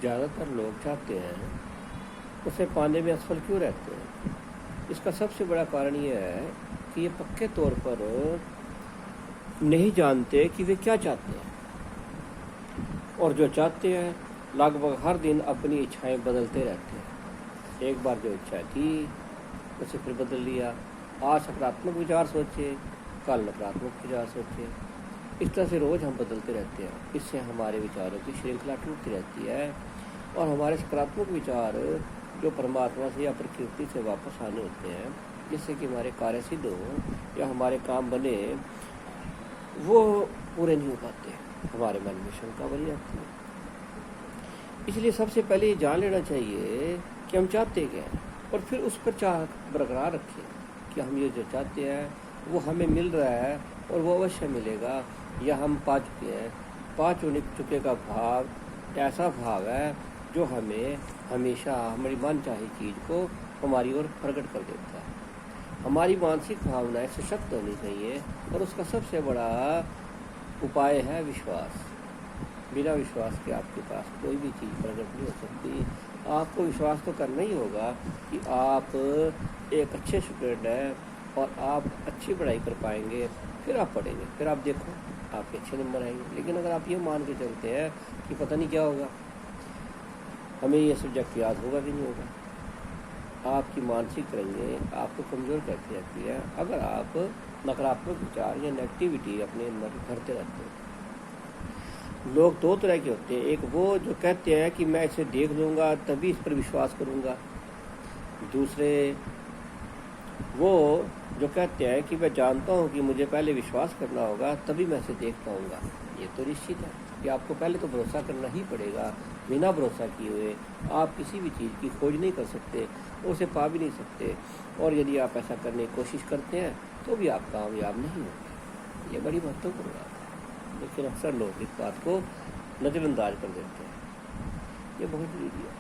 ज़्यादातर लोग चाहते हैं उसे पाने में असफल क्यों रहते हैं। इसका सबसे बड़ा कारण यह है कि ये पक्के तौर पर नहीं जानते कि वे क्या चाहते हैं, और जो चाहते हैं लगभग हर दिन अपनी इच्छाएं बदलते रहते हैं। एक बार जो इच्छा थी उसे फिर बदल लिया। आज सकारात्मक विचार सोचे, कल नकारात्मक विचार सोचे। इस तरह से रोज़ हम बदलते रहते हैं। इससे हमारे विचारों की श्रृंखला टूटती रहती है और हमारे सकारात्मक विचार जो परमात्मा से या प्रकृति से वापस आने होते हैं, जिससे कि हमारे कार्य सिद्ध हो या हमारे काम बने, वो पूरे नहीं हो पाते। हमारे मन में शंका बनी रहती है। इसलिए सबसे पहले ये जान लेना चाहिए कि हम चाहते क्या हैं, और फिर उस पर चाह बरकरार रखें कि हम ये जो चाहते हैं वो हमें मिल रहा है और वो अवश्य मिलेगा, या हम पा चुके हैं। पा चुके का भाव ऐसा भाव है जो हमें हमेशा हमारी मनचाही चीज़ को हमारी ओर प्रकट कर देता है। हमारी मानसिक भावनाएं सशक्त होनी चाहिए, और उसका सबसे बड़ा उपाय है विश्वास। बिना विश्वास के आपके पास कोई भी चीज़ प्रकट नहीं हो सकती। आपको विश्वास तो करना ही होगा कि आप एक अच्छे स्टूडेंट हैं और आप अच्छी पढ़ाई कर पाएंगे। फिर आप पढ़ेंगे, फिर आप देखो आपके अच्छे नंबर आएंगे। लेकिन अगर आप ये मान के चलते हैं कि पता नहीं क्या होगा, हमें ये सब्जेक्ट याद होगा भी नहीं होगा, आपकी मानसिक तरंगें आपको कमज़ोर करती रहती है अगर आप नकारात्मक विचार या नेगेटिविटी अपने अंदर भरते रहते हैं। लोग दो तरह के होते हैं। एक वो जो कहते हैं कि मैं इसे देख लूँगा तभी इस पर विश्वास करूँगा। दूसरे वो जो कहते हैं कि मैं जानता हूँ कि मुझे पहले विश्वास करना होगा तभी मैं इसे देख पाऊँगा। ये तो निश्चित है कि आपको पहले तो भरोसा करना ही पड़ेगा। बिना भरोसा किए हुए आप किसी भी चीज़ की खोज नहीं कर सकते, उसे पा भी नहीं सकते, और यदि आप ऐसा करने की कोशिश करते हैं तो भी आप कामयाब नहीं होंगे। ये बड़ी महत्वपूर्ण बात है, लेकिन अक्सर लोग इस बात को नज़रअंदाज कर देते हैं। ये बहुत जरूरी है,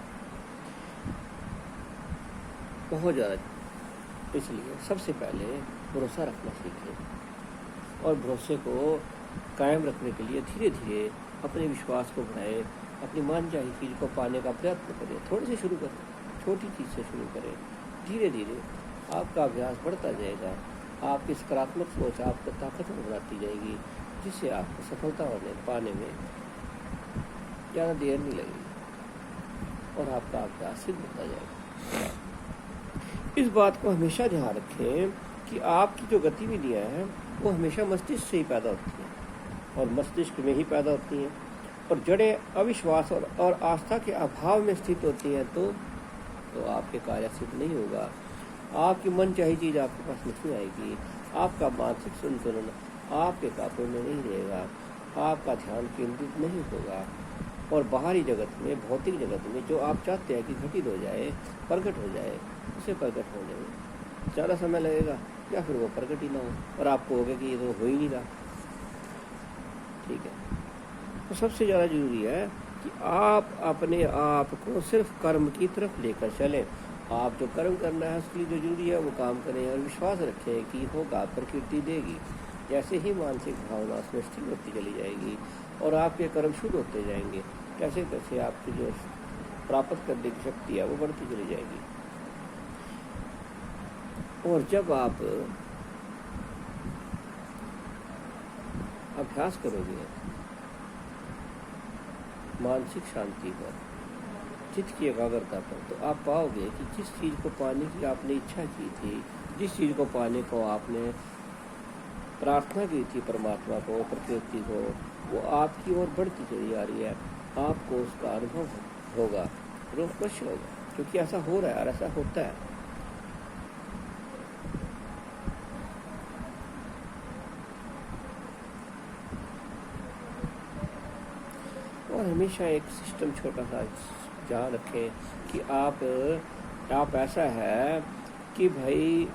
बहुत ज़्यादा। इसलिए सबसे पहले भरोसा रखना सीखें, और भरोसे को कायम रखने के लिए धीरे धीरे अपने विश्वास को बढ़ाएं। अपनी मनचाही चीज़ को पाने का प्रयत्न करें। थोड़े से शुरू करें, छोटी चीज़ से शुरू करें। धीरे धीरे आपका अभ्यास बढ़ता जाएगा। आपकी सकारात्मक सोच आपको ताकतवर बनाती जाएगी, जिससे आपको सफलता पाने में ज़्यादा देर नहीं लगेगी और आपका अभ्यास सिद्ध होता जाएगा। इस बात को हमेशा ध्यान रखें कि आपकी जो गतिविधियाँ हैं वो हमेशा मस्तिष्क से ही पैदा होती हैं, और मस्तिष्क में ही पैदा होती हैं, और जड़ें अविश्वास और आस्था के अभाव में स्थित होती हैं। तो आपके कार्य सिद्ध नहीं होगा। आपकी मनचाही चीज़ आपके पास नहीं आएगी। आपका मानसिक संतुलन आपके काबू में नहीं रहेगा। आपका ध्यान केंद्रित नहीं होगा, और बाहरी जगत में, भौतिक जगत में जो आप चाहते हैं कि घटित हो जाए, प्रकट हो जाए, उसे प्रकट होने में ज़्यादा समय लगेगा, या फिर वो प्रकट ही ना हो और आपको होगा कि ये तो हो ही नहीं रहा। ठीक है, तो सबसे ज़्यादा ज़रूरी है कि आप अपने आप को सिर्फ कर्म की तरफ लेकर चलें। आप जो कर्म करना है उसके लिए जो जरूरी है वो काम करें, और विश्वास रखें कि होगा, प्रकृति देगी। जैसे ही मानसिक भावना उसमें स्थिर होती चली जाएगी और आपके कर्म शुद्ध होते जाएंगे, कैसे कैसे आपकी जो प्राप्त करने की शक्ति है वो बढ़ती चली जाएगी। और जब आप अभ्यास करोगे मानसिक शांति पर, चित्त की एकाग्रता पर, तो आप पाओगे कि जिस चीज़ को पाने की आपने इच्छा की थी, जिस चीज़ को पाने को आपने प्रार्थना की थी परमात्मा को, प्रकृति को, वो आपकी ओर बढ़ती चली आ रही है। आपको उसका अनुभव होगा, रोकवश होगा, क्योंकि ऐसा हो रहा है और ऐसा होता है। और हमेशा एक सिस्टम छोटा सा ध्यान रखें कि आप ऐसा है कि भाई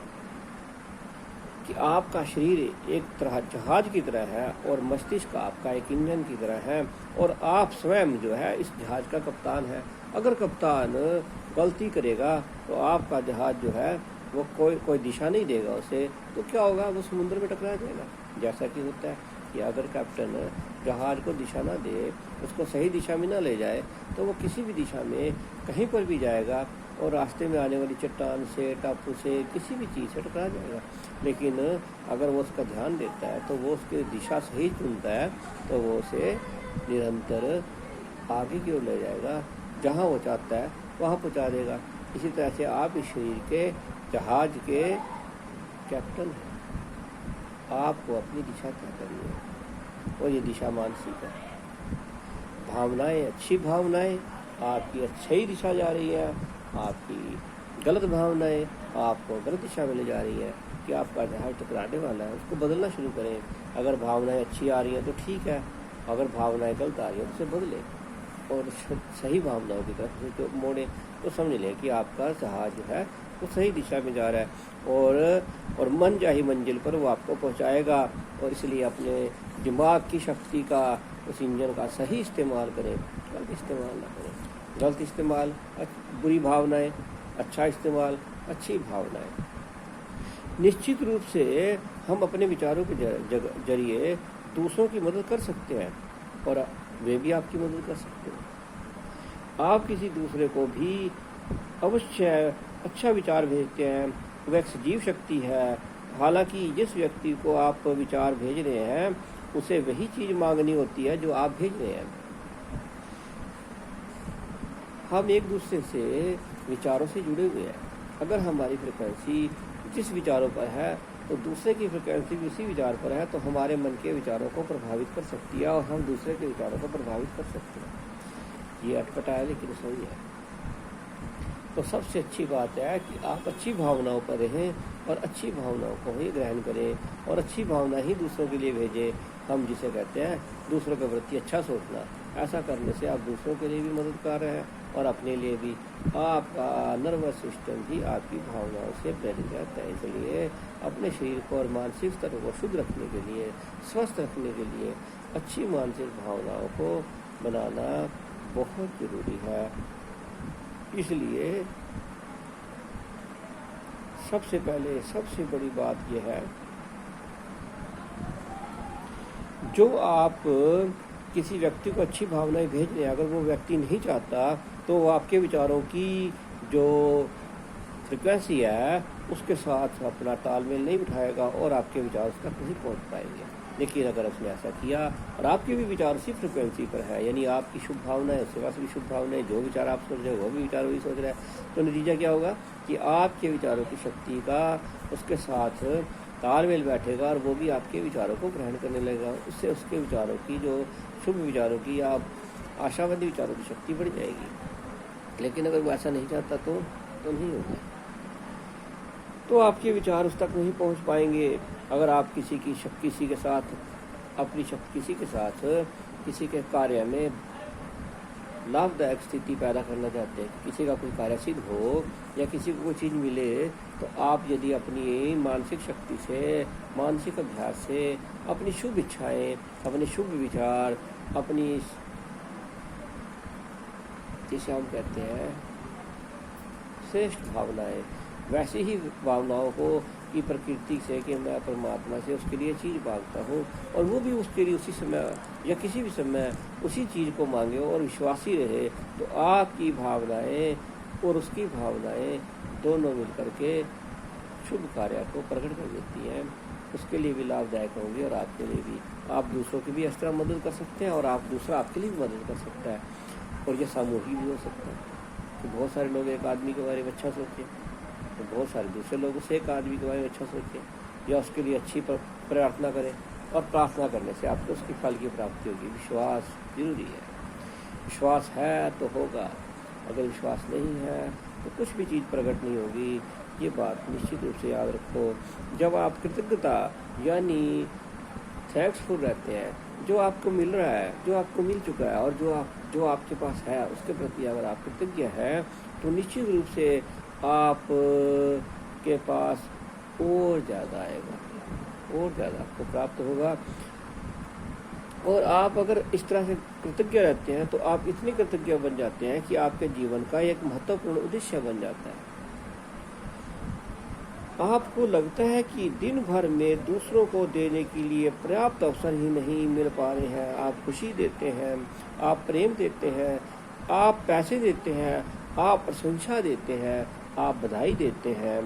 कि आपका शरीर एक तरह जहाज की तरह है और मस्तिष्क आपका एक इंजन की तरह है, और आप स्वयं जो है इस जहाज का कप्तान है। अगर कप्तान गलती करेगा तो आपका जहाज जो है वो कोई दिशा नहीं देगा उसे, तो क्या होगा, वो समुद्र में टकरा जाएगा। जैसा कि होता है है। अगर कैप्टन जहाज को दिशा ना दे, उसको सही दिशा में ना ले जाए, तो वो किसी भी दिशा में कहीं पर भी जाएगा और रास्ते में आने वाली चट्टान से, टापू से, किसी भी चीज़ से टकरा जाएगा। लेकिन अगर वो उसका ध्यान देता है तो वो उसकी दिशा सही चुनता है, तो वो उसे निरंतर आगे की ओर ले जाएगा, जहाँ वो चाहता है वहाँ पहुँचा देगा। इसी तरह से आप इस शरीर के जहाज के कैप्टन हैं। आपको अपनी दिशा तय करनी है, और ये दिशा मानसिक है। भावनाएं, अच्छी भावनाएं आपकी अच्छी दिशा जा रही है, आपकी गलत भावनाएं आपको गलत दिशा में ले जा रही है कि आपका जहाज टकराने वाला है। उसको बदलना शुरू करें। अगर भावनाएं अच्छी आ रही हैं तो ठीक है, अगर भावनाएं गलत आ रही हैं तो उसे बदलें और सही भावनाओं की तरफ से जो मोड़े, तो समझ लें कि आपका जहाज जो है वो सही दिशा में जा रहा है और मन चाही मंजिल पर वो आपको पहुंचाएगा। और इसलिए अपने दिमाग की शक्ति का, उस इंजन का सही इस्तेमाल करें, गलत इस्तेमाल ना करें। गलत इस्तेमाल बुरी भावनाएं, अच्छा इस्तेमाल अच्छी भावनाएं। निश्चित रूप से हम अपने विचारों के जरिए दूसरों की मदद कर सकते हैं और वे भी आपकी मदद कर सकते हैं। आप किसी दूसरे को भी अवश्य अच्छा विचार भेजते हैं, वह एक सजीव शक्ति है। हालांकि जिस व्यक्ति को आप विचार भेज रहे हैं उसे वही चीज़ मांगनी होती है जो आप भेज रहे हैं। हम एक दूसरे से विचारों से जुड़े हुए हैं। अगर हमारी फ्रिक्वेंसी जिस विचारों पर है तो दूसरे की फ्रिक्वेंसी भी उसी विचार पर है, तो हमारे मन के विचारों को प्रभावित कर सकती है और हम दूसरे के विचारों को प्रभावित कर सकते हैं। ये अटपटा है लेकिन सही है। तो सबसे अच्छी बात है कि आप अच्छी भावनाओं पर रहें और अच्छी भावनाओं को ही ग्रहण करें और अच्छी भावना ही दूसरों के लिए भेजें। हम जिसे कहते हैं दूसरों के प्रति अच्छा सोचना। ऐसा करने से आप दूसरों के लिए भी मददगार हैं और अपने लिए भी। आपका नर्वस सिस्टम भी आपकी भावनाओं से प्रेरित रहता है। इसलिए अपने शरीर को और मानसिक स्तर को शुद्ध रखने के लिए, स्वस्थ रखने के लिए अच्छी मानसिक भावनाओं को बनाना बहुत ज़रूरी है। इसलिए सबसे पहले सबसे बड़ी बात यह है, जो आप किसी व्यक्ति को अच्छी भावनाएं भेज रहे हैं, अगर वो व्यक्ति नहीं चाहता तो वो आपके विचारों की जो फ्रिक्वेंसी है उसके साथ अपना तालमेल नहीं बिठाएगा और आपके विचार उस तक नहीं पहुंच पाएंगे। लेकिन अगर उसने ऐसा किया और आपके भी विचार उसी फ्रिक्वेंसी पर है, यानी आपकी शुभ भावनाएं उसके पास भी शुभ भावनाएं, जो विचार आप सोच रहे हैं वो भी विचार वही सोच रहा है, तो नतीजा क्या होगा कि आपके विचारों की शक्ति का उसके साथ तालमेल बैठेगा और वो भी आपके विचारों को ग्रहण करने लगेगा। उससे उसके विचारों की, जो शुभ विचारों की या आशावादी विचारों की शक्ति बढ़ जाएगी। लेकिन अगर वो ऐसा नहीं चाहता तो नहीं होगा, तो आपके विचार उस तक नहीं पहुंच पाएंगे। अगर आप किसी के साथ अपनी किसी के साथ किसी के कार्य में लाभदायक स्थिति पैदा करना चाहते हैं, किसी का कोई कार्य सिद्ध हो या किसी को कोई चीज़ मिले, तो आप यदि अपनी मानसिक शक्ति से, मानसिक अभ्यास से अपनी शुभ इच्छाएं, अपने शुभ विचार, अपनी जिसे हम कहते हैं श्रेष्ठ भावनाएं, वैसी ही भावनाओं को की प्रकृति से कि मैं परमात्मा से उसके लिए चीज़ मांगता हूँ और वो भी उसके लिए उसी समय या किसी भी समय उसी चीज़ को मांगे और विश्वासी रहे, तो आपकी भावनाएं और उसकी भावनाएं दोनों मिलकर के शुभ कार्य को प्रकट कर देती हैं। उसके लिए भी लाभदायक होंगे और आपके लिए भी। आप दूसरों की भी इस तरह मदद कर सकते हैं और आप दूसरा आपके लिए भी मदद कर सकता है। और यह सामूहिक भी हो सकता है कि बहुत सारे लोग एक आदमी के बारे में अच्छा सोचें, तो बहुत सारे दूसरे लोग उसे एक आदमी के बारे में अच्छा सोचें या उसके लिए अच्छी प्रार्थना करें, और प्रार्थना करने से आपको उसके फल की प्राप्ति होगी। विश्वास जरूरी है। विश्वास है तो होगा, अगर विश्वास नहीं है तो कुछ भी चीज़ प्रकट नहीं होगी। ये बात निश्चित रूप से याद रखो। जब आप कृतज्ञता यानी थैंक्सफुल रहते हैं, जो आपको मिल रहा है, जो आपको मिल चुका है और जो आपके पास है उसके प्रति अगर आप कृतज्ञ हैं, तो निश्चित रूप से आप के पास और ज़्यादा आएगा, और ज़्यादा आपको प्राप्त होगा। और आप अगर इस तरह से कृतज्ञ रहते हैं तो आप इतने कृतज्ञ बन जाते हैं कि आपके जीवन का एक महत्वपूर्ण उद्देश्य बन जाता है। आपको लगता है कि दिन भर में दूसरों को देने के लिए पर्याप्त अवसर ही नहीं मिल पा रहे हैं। आप खुशी देते हैं, आप प्रेम देते हैं, आप पैसे देते हैं, आप प्रशंसा देते हैं, आप बधाई देते हैं,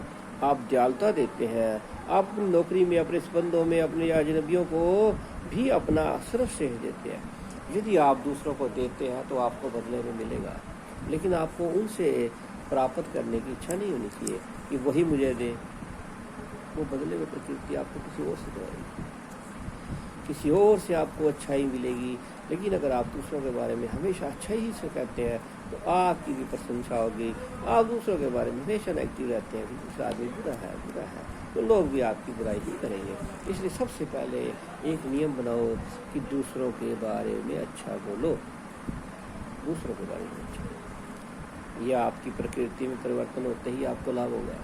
आप दयालुता देते हैं, आप अपनी नौकरी में, अपने संबंधों में, अपने अजनबियों को भी अपना सर्वश्रेष्ठ देते हैं। यदि आप दूसरों को देते हैं तो आपको बदले में मिलेगा, लेकिन आपको उनसे प्राप्त करने की इच्छा नहीं होनी चाहिए कि वही मुझे दे। वो बदले में प्रकृति आपको किसी और से दवाएगी, किसी और से आपको अच्छाई मिलेगी। लेकिन अगर आप दूसरों के बारे में हमेशा अच्छा ही से कहते हैं तो आपकी भी प्रशंसा होगी। आप दूसरों के बारे में हमेशा नेगेटिव रहते हैं कि दूसरा आदमी बुरा है, तो लोग भी आपकी बुराई ही करेंगे। इसलिए सबसे पहले एक नियम बनाओ कि दूसरों के बारे में अच्छा बोलो, दूसरों के बारे में अच्छा बोलो। यह आपकी प्रकृति में परिवर्तन होते ही आपको लाभ होगा।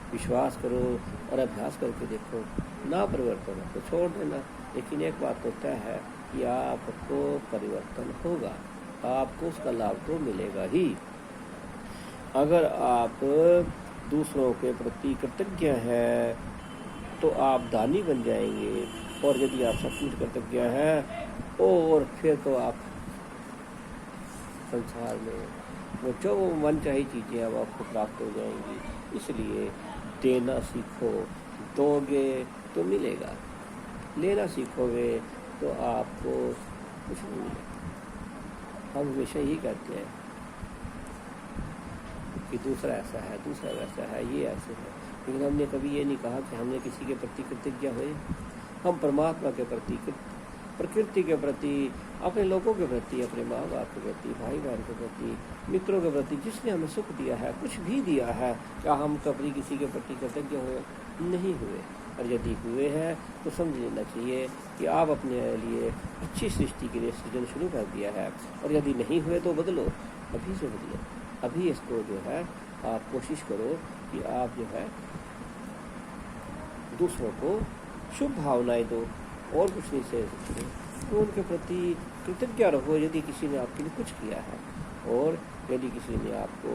विश्वास करो और अभ्यास करके देखो, ना परिवर्तन हो तो छोड़ देना। लेकिन एक बात तो तय है कि आपको परिवर्तन होगा, आपको उसका लाभ तो मिलेगा ही। अगर आप दूसरों के प्रति कृतज्ञ हैं तो आप दानी बन जाएंगे, और यदि आप सचमुच कृतज्ञ हैं और फिर तो आप संसार में वो जो मन चाही चीज़ें अब आपको प्राप्त हो जाएंगी। इसलिए देना सीखो, दोगे तो मिलेगा, लेना सीखोगे तो आपको कुछ नहीं मिलेगा। हम हमेशा यही कहते हैं कि दूसरा ऐसा है, दूसरा वैसा है, ये ऐसे है, लेकिन हमने कभी ये नहीं कहा कि हमने किसी के प्रति कृतज्ञ हुए। हम परमात्मा के प्रति, प्रकृति के प्रति, अपने लोगों के प्रति, अपने माँ बाप के प्रति, भाई बहन के प्रति, मित्रों के प्रति, जिसने हमें सुख दिया है, कुछ भी दिया है, क्या हम कभी किसी के प्रति कृतज्ञ हुए? नहीं हुए। और यदि हुए हैं तो समझ लेना चाहिए कि आप अपने लिए अच्छी सृष्टि के लिए सृजन शुरू कर दिया है। और यदि नहीं हुए तो बदलो, अभी से बदलो। अभी इसको जो है आप कोशिश करो कि आप जो है दूसरों को शुभ भावनाएं दो, और कुछ नहीं से तो उनके प्रति कृतज्ञ रहो यदि किसी ने आपके लिए कुछ किया है। और यदि किसी ने आपको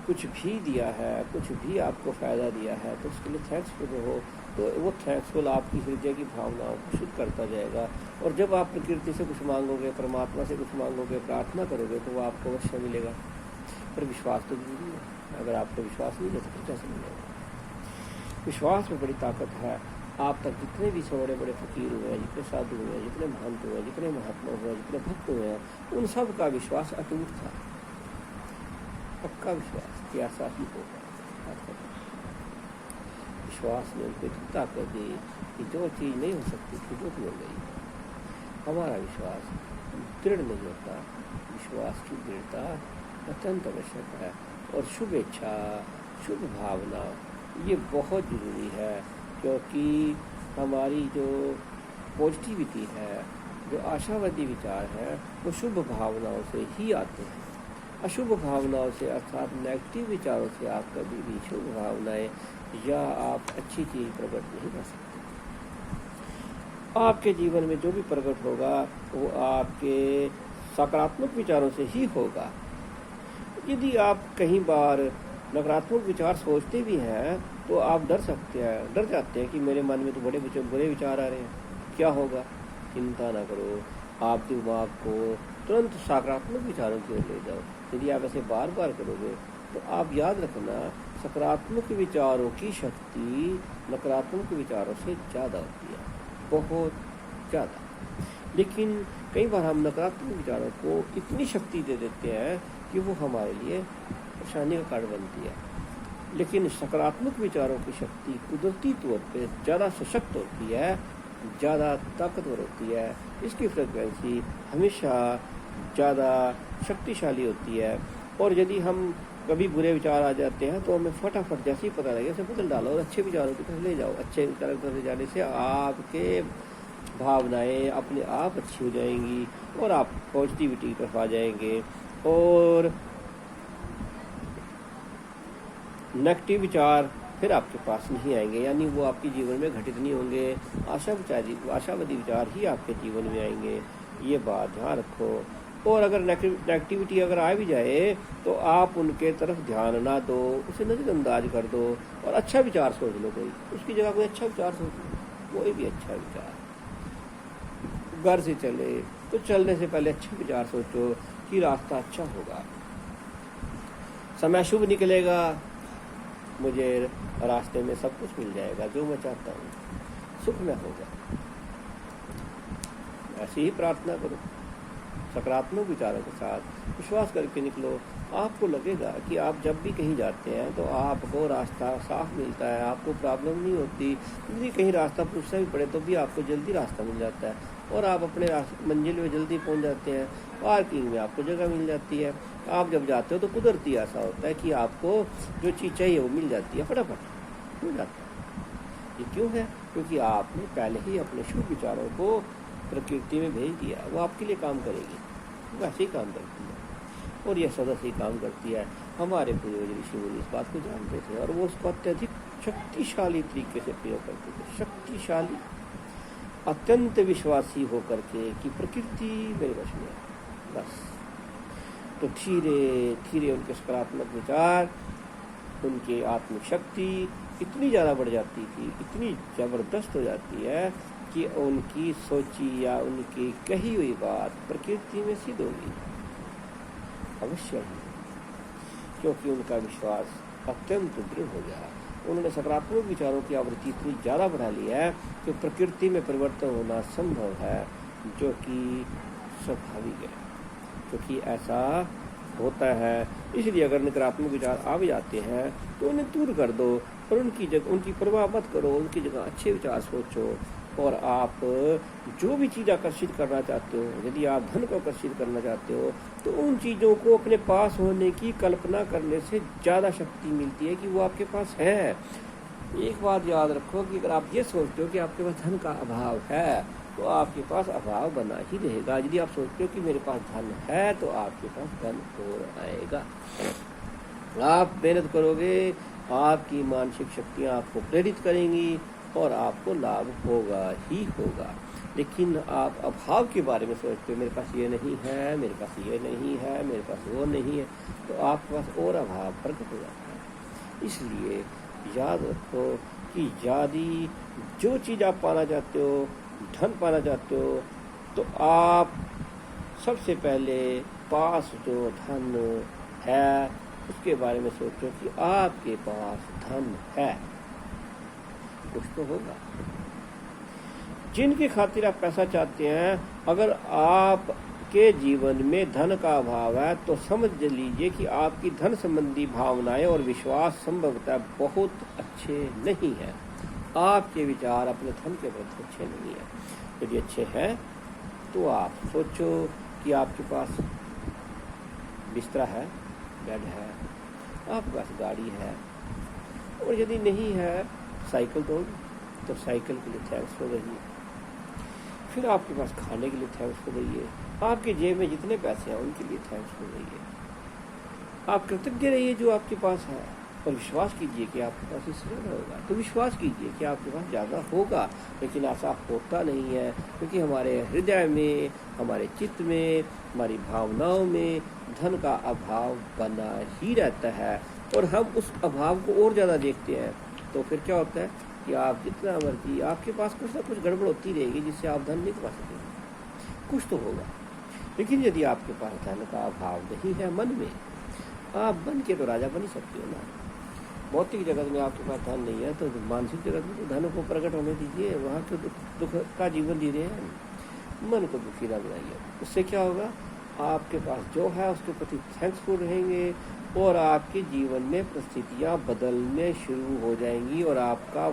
कुछ भी दिया है, कुछ भी आपको फ़ायदा दिया है, तो उसके लिए थैंक्सफुल रहो। तो वो थैंक्सफुल आपकी हृदय की भावनाओं को शुद्ध करता जाएगा। और जब आप प्रकृति से कुछ मांगोगे, परमात्मा से कुछ मांगोगे, प्रार्थना करोगे, तो वो आपको अवश्य मिलेगा। पर विश्वास तो जरूरी है। अगर आपको विश्वास नहीं है तो फिर कैसे मिलेगा? विश्वास में बड़ी ताकत है। आप तक जितने भी बड़े बड़े फकीर हुए हैं, जितने साधु हुए हैं, जितने महंत हुए हैं, जितने महात्मा हुए हैं, जितने भक्त हुए हैं, उन सब का विश्वास अटूट था, पक्का विश्वास कि ऐसा ही होगा। विश्वास ने उनको इतनी ताकत दी कि जो चीज़ नहीं हो सकती थी वो भी हो गई। हमारा विश्वास दृढ़ नहीं होता, विश्वास की दृढ़ता अत्यंत आवश्यक है। और शुभ इच्छा, शुभ भावना ये बहुत ज़रूरी है, क्योंकि हमारी जो पॉजिटिविटी है, जो आशावादी विचार है, वो शुभ भावनाओं से ही आते हैं। अशुभ भावनाओं से अर्थात नेगेटिव विचारों से आप कभी भी शुभ भावनाएं या आप अच्छी चीज़ प्रकट नहीं कर सकते। आपके जीवन में जो भी प्रकट होगा वो आपके सकारात्मक विचारों से ही होगा। यदि आप कहीं बार नकारात्मक विचार सोचते भी हैं तो आप डर जाते हैं कि मेरे मन में तो बड़े बुरे विचार आ रहे हैं, क्या होगा? चिंता ना करो, आप दिमाग को तुरंत सकारात्मक विचारों की ओर ले जाओ। यदि आप ऐसे बार बार करोगे तो आप याद रखना, सकारात्मक विचारों की शक्ति नकारात्मक विचारों से ज़्यादा होती है, बहुत ज़्यादा। लेकिन कई बार हम नकारात्मक विचारों को इतनी शक्ति दे देते हैं कि वो हमारे लिए परेशानी का कारण बनती है। लेकिन सकारात्मक विचारों की शक्ति कुदरती तौर पे ज़्यादा सशक्त होती है, ज़्यादा ताकतवर होती है। इसकी फ्रिक्वेंसी हमेशा ज़्यादा शक्तिशाली होती है। और यदि हम कभी बुरे विचार आ जाते हैं तो हमें फटाफट जैसे ही पता लगे उसे बदल डालो और अच्छे विचारों की तरफ ले जाओ। अच्छे विचारों की तरफ ले जाने से आपके भावनाएं अपने आप अच्छी हो जाएंगी और आप पॉजिटिविटी की तरफ आ जाएंगे। और नेगेटिव विचार फिर आपके पास नहीं आएंगे, यानी वो आपके जीवन में घटित नहीं होंगे। आशावादी विचार ही आपके जीवन में आएंगे। ये बात ध्यान रखो। और अगर नेगेटिविटी अगर आ भी जाए तो आप उनके तरफ ध्यान ना दो, उसे नज़रअंदाज कर दो और अच्छा विचार सोच लो, कोई उसकी जगह कोई अच्छा विचार सोच लो, कोई भी अच्छा विचार। घर से चले तो चलने से पहले अच्छे विचार सोचो कि रास्ता अच्छा होगा, समय शुभ निकलेगा, मुझे रास्ते में सब कुछ मिल जाएगा जो मैं चाहता हूँ, सुख में होगा। ऐसी ही प्रार्थना करो, सकारात्मक विचारों के साथ विश्वास करके निकलो। आपको लगेगा कि आप जब भी कहीं जाते हैं तो आपको रास्ता साफ मिलता है, आपको प्रॉब्लम नहीं होती। यदि कहीं रास्ता पूछना भी पड़े तो भी आपको जल्दी रास्ता मिल जाता है और आप अपने मंजिल में जल्दी पहुंच जाते हैं। पार्किंग में आपको जगह मिल जाती है। आप जब जाते हो तो कुदरती ऐसा होता है कि आपको जो चीज़ चाहिए वो मिल जाती है, फटाफट मिल जाता है। ये क्यों है? क्योंकि आपने पहले ही अपने शुभ विचारों को प्रकृति में भेज दिया, वो आपके लिए काम करेगी, वैसे ही काम करती है और यह सदा से ही काम करती है। हमारे पूर्वज ऋषि मुनि इस बात को जानते थे और वो उसको अत्यधिक शक्तिशाली तरीके से प्रयोग करते थे। शक्तिशाली, अत्यंत विश्वासी होकर के कि प्रकृति मेरे वश में है, बस। तो धीरे धीरे उनके सकारात्मक विचार, उनकी आत्मिक शक्ति इतनी ज़्यादा बढ़ जाती थी, इतनी ज़बरदस्त हो जाती है कि उनकी सोची या उनकी कही हुई बात प्रकृति में सिद्ध होगी अवश्य ही, क्योंकि उनका विश्वास अत्यंत दृढ़ हो गया। उन्होंने सकारात्मक विचारों की आवृत्ति इतनी ज़्यादा बढ़ा ली है कि प्रकृति में परिवर्तन होना संभव है, जो कि स्वाभाविक है, क्योंकि ऐसा होता है। इसलिए अगर नकारात्मक विचार आ भी जाते हैं तो उन्हें दूर कर दो और उनकी परवाह मत करो, उनकी जगह अच्छे विचार सोचो। और आप जो भी चीज़ आकर्षित करना चाहते हो, यदि आप धन को आकर्षित करना चाहते हो तो उन चीज़ों को अपने पास होने की कल्पना करने से ज़्यादा शक्ति मिलती है कि वो आपके पास है। एक बात याद रखो कि अगर आप ये सोचते हो कि आपके पास धन का अभाव है तो आपके पास अभाव बना ही रहेगा। यदि आप सोचते हो कि मेरे पास धन है तो आपके पास धन और आएगा। आप मेहनत करोगे, आपकी मानसिक शक्तियाँ आपको प्रेरित करेंगी और आपको लाभ होगा ही होगा। लेकिन आप अभाव के बारे में सोचते हो, मेरे पास ये नहीं है, मेरे पास ये नहीं है, मेरे पास वो नहीं है, तो आपके पास और अभाव प्रकट हो जाता है। इसलिए याद रखो कि यदि जो चीज़ आप पाना चाहते हो, धन पाना चाहते हो, तो आप सबसे पहले पास जो धन है उसके बारे में सोचो कि आपके पास धन है, कुछ तो होगा। जिनकी खातिर आप पैसा चाहते हैं, अगर आपके जीवन में धन का अभाव है तो समझ लीजिए कि आपकी धन संबंधी भावनाएं और विश्वास संभवतः बहुत अच्छे नहीं हैं। आपके विचार अपने धन के प्रति अच्छे नहीं हैं। यदि अच्छे हैं तो आप सोचो कि आपके पास बिस्तरा है, बेड है, आपके पास गाड़ी है, और यदि नहीं है साइकिल तो साइकिल के लिए थैंक्स हो रही है। फिर आपके पास खाने के लिए थैंक्स हो रही है। आपके जेब में जितने पैसे हैं उनके लिए थैंक्स हो रही है। आप कृतज्ञ रहिए जो आपके पास है और विश्वास कीजिए कि आपके पास इससे ज़्यादा होगा। तो विश्वास कीजिए कि आपके पास ज़्यादा होगा, लेकिन ऐसा होता नहीं है, क्योंकि हमारे हृदय में, हमारे चित्त में, हमारी भावनाओं में धन का अभाव बना ही रहता है और हम उस अभाव को और ज़्यादा देखते हैं। तो फिर क्या होता है कि आप जितना मर्जी, आपके पास कुछ ना कुछ गड़बड़ होती रहेगी जिससे आप धन नहीं कमा सकेंगे। कुछ तो होगा। लेकिन यदि आपके पास धन का अभाव नहीं है मन में, आप बन के तो राजा बन ही सकते हो ना। भौतिक जगत में आपके पास धन नहीं है तो मानसिक जगत में तो धन को प्रकट होने दीजिए। वहाँ तो दुख का जीवन जी रहे हैं, मन को दुखी ना बनाइए। उससे क्या होगा, आपके पास जो है उसके प्रति थैंक्सफुल रहेंगे और आपके जीवन में परिस्थितियाँ बदलने शुरू हो जाएंगी और आपका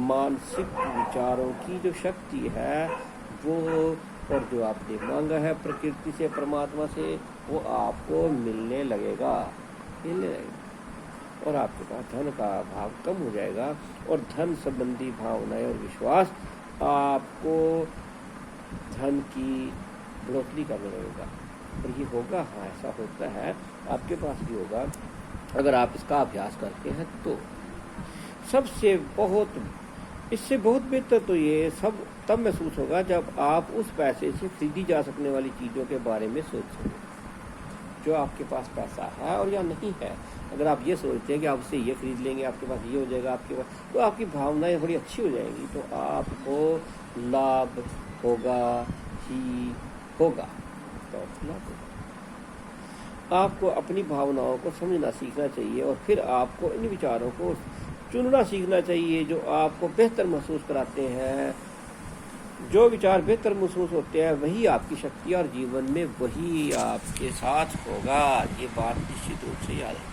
मानसिक विचारों की जो शक्ति है वो, और जो आपने मांगा है प्रकृति से, परमात्मा से, वो आपको मिलने लगेगा और आपके पास धन का अभाव कम हो जाएगा और धन संबंधी भावनाएं और विश्वास आपको धन की बढ़ोतरी करने लगेगा। और ये होगा, हाँ ऐसा होता है, आपके पास भी होगा अगर आप इसका अभ्यास करते हैं। तो सबसे बहुत इससे बहुत बेहतर तो ये सब तब महसूस होगा जब आप उस पैसे से खरीदी जा सकने वाली चीज़ों के बारे में सोचेंगे, जो आपके पास पैसा है और या नहीं है। अगर आप ये सोचते हैं कि आप उससे ये खरीद लेंगे, आपके पास ये हो जाएगा, आपके पास, तो आपकी भावनाएं बड़ी अच्छी हो जाएंगी, तो आपको लाभ होगा ही होगा। तो लाभ होगा। आपको अपनी भावनाओं को समझना सीखना चाहिए और फिर आपको इन विचारों को चुनना सीखना चाहिए जो आपको बेहतर महसूस कराते हैं। जो विचार बेहतर महसूस होते हैं वही आपकी शक्ति और जीवन में वही आपके साथ होगा। ये बात निश्चित रूप से याद रखें।